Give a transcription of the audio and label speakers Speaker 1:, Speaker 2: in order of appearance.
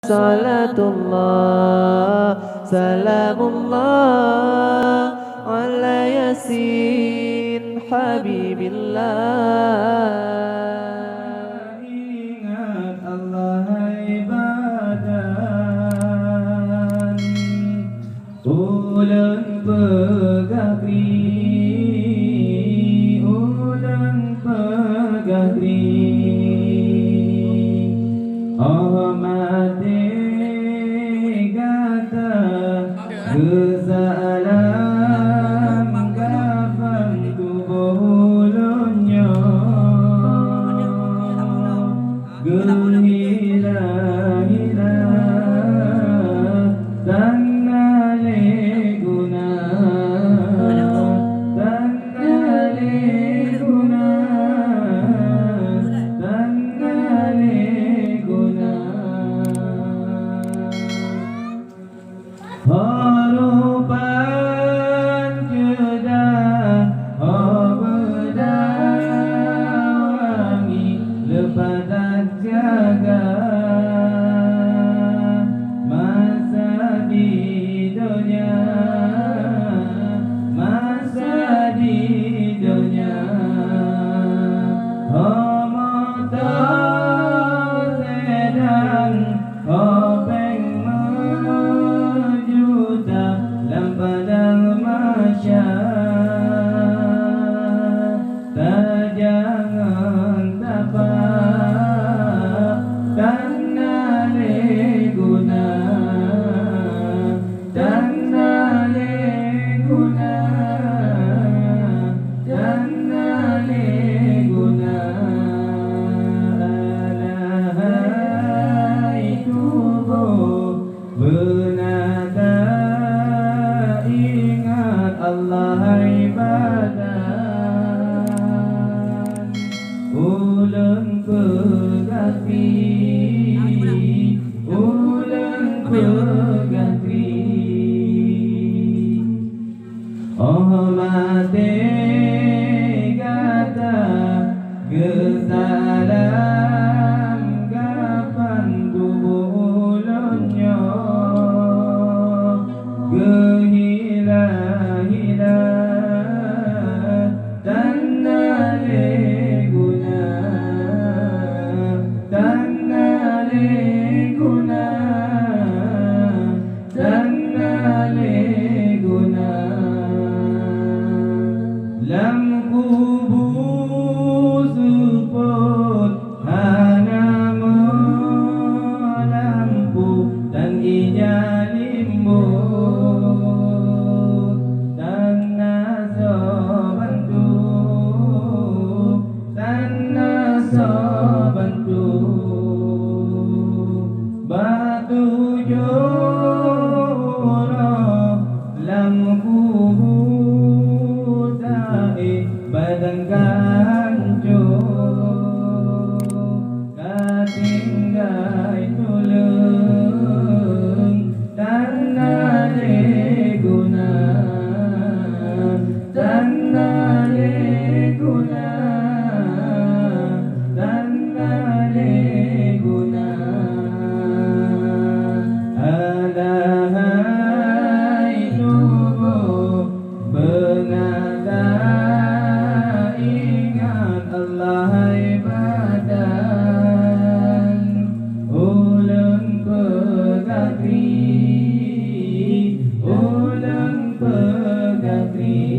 Speaker 1: Salatullah Salamullah ala Yasin Habibillah.
Speaker 2: Ingat Allah ibadah ulang pegahri Ahmadi gata Gezalam gafan tubuh ulunnya Gehila-hila Tanah leguna Tanah leguna Tanah leguna Harupan kedah Obedawangi lepadat jaga Masa di dunia Masa di dunia Homoto sedang Hopeng mejuta Lampadang masya Tajangan tapak Tanah leguna Tanah leguna Tanah leguna Alahai tubuh Benada ingat Allah ibadah Ulang pegahri Ulang pegahri Oh mati gata Gezalam gapan tubuh ulunnya Gehila-hila Tanah leguna Tanah leguna Tanah leguna Lam kubur support hana melampu dan inya limbut tanah sobantu tanah sobantu batu joro lam kubur ta'i badan kancur katinggai tulung tanah leguna tanah leguna tanah leguna alahai tubuh benada ingat Allah ibadah ulang pegahri ulang pegahri